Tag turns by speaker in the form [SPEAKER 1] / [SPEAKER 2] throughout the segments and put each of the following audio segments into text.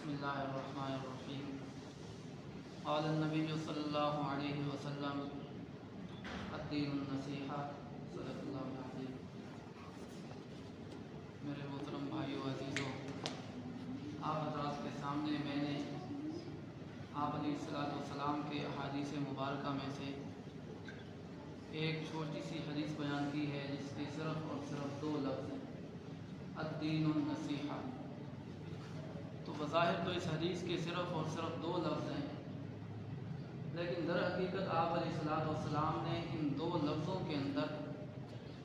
[SPEAKER 1] بسم اللہ الرحمن الرحیم قال النبی صلی اللہ علیہ وسلم الدین النصیحہ صدق اللہ العظیم۔ میرے محترم بھائیو عزیزوں، آپ حضرات کے سامنے میں نے آپ علیہ الصلوۃ والسلام کے احادیث مبارکہ میں سے ایک چھوٹی سی حدیث بیان کی ہے جس کے صرف اور صرف دو لفظ ہیں، الدین النصیحہ۔ تو بظاہر تو اس حدیث کے صرف اور صرف دو لفظ ہیں، لیکن در حقیقت آپ علیہ الصلوۃ والسلام نے ان دو لفظوں کے اندر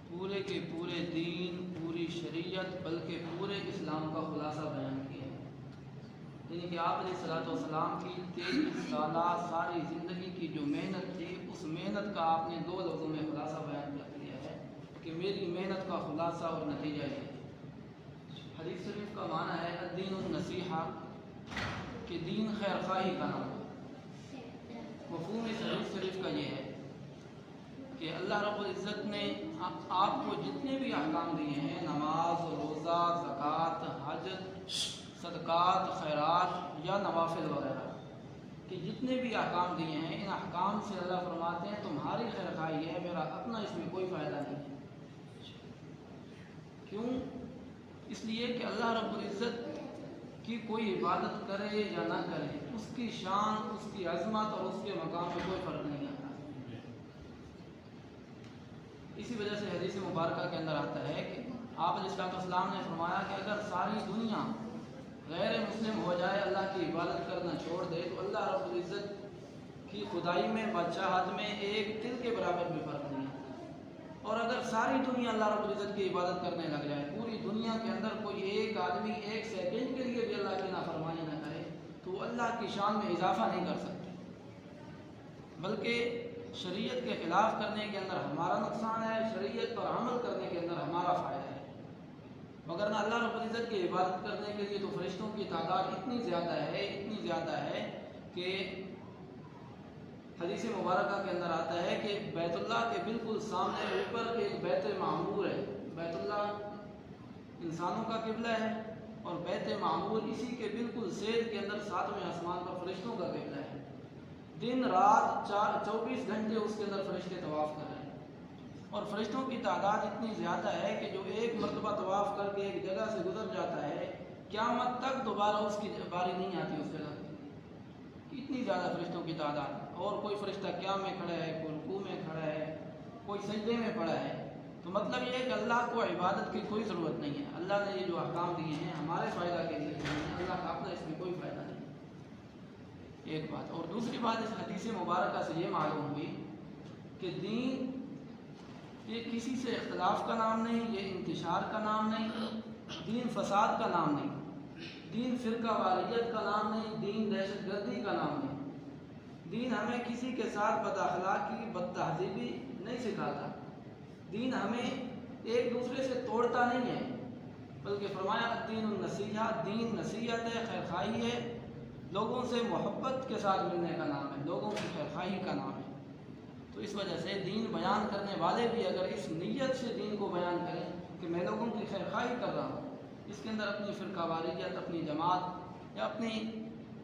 [SPEAKER 1] پورے کے پورے دین، پوری شریعت، بلکہ پورے اسلام کا خلاصہ بیان کیا ہے۔ یعنی کہ آپ علیہ الصلوۃ والسلام کی 23 سالہ ساری زندگی کی جو محنت تھی، اس محنت کا آپ نے دو لفظوں میں خلاصہ بیان کر دیا ہے کہ میری محنت کا خلاصہ اور نتیجہ یہ ہے۔ حدیث شریف کا معنی ہے الدین النصیحہ، کہ دین خیر خواہی کا نام ہے۔ مفہوم اس حدیث شریف کا یہ ہے کہ اللہ رب العزت نے آپ کو جتنے بھی احکام دیے ہیں، نماز، روزہ، زکوٰۃ، حج، صدقات، خیرات یا نوافل وغیرہ، کہ جتنے بھی احکام دیے ہیں، ان احکام سے اللہ فرماتے ہیں تمہاری خیر خواہی ہے، میرا اپنا اس میں کوئی فائدہ نہیں ہے۔ کیوں؟ اس لیے کہ اللہ رب العزت کی کوئی عبادت کرے یا نہ کرے، اس کی شان، اس کی عظمت اور اس کے مقام میں کوئی فرق نہیں آتا۔ اسی وجہ سے حدیث مبارکہ کے اندر آتا ہے کہ آپ علیہ السلام نے فرمایا کہ اگر ساری دنیا غیر مسلم ہو جائے، اللہ کی عبادت کرنا چھوڑ دے، تو اللہ رب العزت کی خدائی میں، بادشاہت میں ایک تل کے برابر بھی فرق نہیں آتا۔ اور اگر ساری دنیا اللہ رب العزت کی عبادت کرنے لگ جائے، پوری دنیا کے اندر کوئی ایک آدمی ایک سیکنڈ کے لیے بھی اللہ کی نافرمانی نہ کرے، تو وہ اللہ کی شان میں اضافہ نہیں کر سکتے، بلکہ شریعت کے خلاف کرنے کے اندر ہمارا نقصان ہے، شریعت پر عمل کرنے کے اندر ہمارا فائدہ ہے۔ مگر نہ اللہ رب العزت کی عبادت کرنے کے لیے تو فرشتوں کی تعداد اتنی زیادہ ہے کہ حدیث مبارکہ کے اندر آتا ہے کہ بیت اللہ کے بالکل سامنے اوپر ایک بیت معمور ہے۔ بیت اللہ انسانوں کا قبلہ ہے اور بیت معمور اسی کے بالکل زیر کے اندر 7ویں آسمان پر فرشتوں کا قبلہ ہے۔ دن رات 24 گھنٹے اس کے اندر فرشتے طواف کر رہے ہیں، اور فرشتوں کی تعداد اتنی زیادہ ہے کہ جو ایک مرتبہ طواف کر کے ایک جگہ سے گزر جاتا ہے، قیامت تک دوبارہ اس کی باری نہیں آتی اس جگہ کی، اتنی زیادہ فرشتوں کی تعداد۔ اور کوئی فرشتہ قیام میں کھڑا ہے، کوئی رکوع میں کھڑا ہے، کوئی سجدے میں پڑا ہے۔ تو مطلب یہ ہے کہ اللہ کو عبادت کی کوئی ضرورت نہیں ہے۔ اللہ نے یہ جو احکام دیے ہیں ہمارے فائدہ کے لیے ہیں، اللہ کا اپنا اس میں کوئی فائدہ نہیں۔ ایک بات، اور دوسری بات اس حدیث مبارکہ سے یہ معلوم ہوئی کہ دین یہ کسی سے اختلاف کا نام نہیں، یہ انتشار کا نام نہیں، دین فساد کا نام نہیں، دین فرقہ واریت کا نام نہیں، دین دہشت گردی کا نام نہیں۔ دین ہمیں کسی کے ساتھ بد اخلاقی، بد تہذیبی نہیں سکھاتا۔ دین ہمیں ایک دوسرے سے توڑتا نہیں ہے، بلکہ فرمایا الدین النصیحہ، دین نصیحت ہے، خیر خواہی ہے، لوگوں سے محبت کے ساتھ ملنے کا نام ہے، لوگوں کی خیر خواہی کا نام ہے۔ تو اس وجہ سے دین بیان کرنے والے بھی اگر اس نیت سے دین کو بیان کریں کہ میں لوگوں کی خیر خواہی کر رہا ہوں، اس کے اندر اپنی فرقہ واریت، اپنی جماعت یا اپنی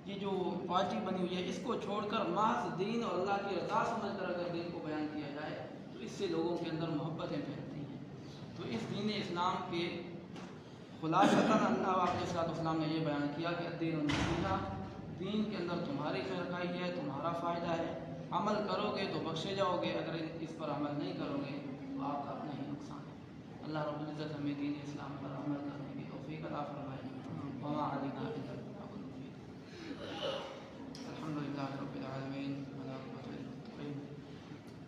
[SPEAKER 1] یہ جو پارٹی بنی ہوئی ہے، اس کو چھوڑ کر محض دین اور اللہ کی رضا سمجھ کر اگر دین کو بیان کیا جائے تو اس سے لوگوں کے اندر محبتیں پھیلتی ہیں۔ تو اس دین اسلام کے خلاصتاً اللہ علیہ السلام نے یہ بیان کیا کہ الدین النصیحہ، دین کے اندر تمہاری خیر خواہی ہے، تمہارا فائدہ ہے، عمل کرو گے تو بخشے جاؤ گے، اگر اس پر عمل نہیں کرو گے تو آپ کا اپنا ہی نقصان ہے۔ اللہ رب العزت ہمیں دین اسلام پر عمل کرنے کی توفیق عطا فرمائے۔ وما علینا الا البلاغ المبین۔ الحمدللہ رب العالمین، والعاقبۃ للمتقین،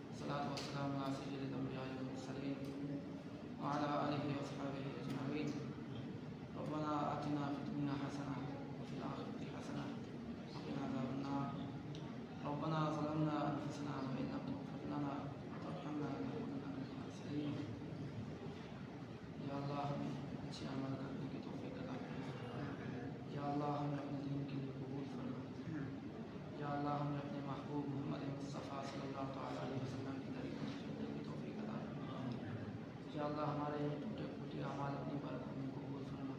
[SPEAKER 1] والصلاۃ والسلام علی سید الانبیاء والمرسلین وعلی آلہ واصحابہ اجمعین۔ ربنا آتنا فی الدنیا حسنہ وفی الآخرۃ حسنہ وقنا عذاب النار۔ ربنا ظلمنا انفسنا وان لم تغفر لنا وترحمنا لنکونن من الخاسرین۔ یا اللہ ہمیں اچھے عمل کرنے کی توفیق عطا فرما۔ یا اللہ ہمیں اپنے دین کے لیے قبول فرما۔ یا اللہ ہمیں اپنے محبوب محمد مصطفیٰ صلی اللہ تعالیٰ علیہ وسلم کی طریقے میں چلنے کی توفیق عطا فرما۔ یا اللہ ہمارے ٹوٹے پھوٹے اعمال اپنی بارگاہ میں قبول فرما۔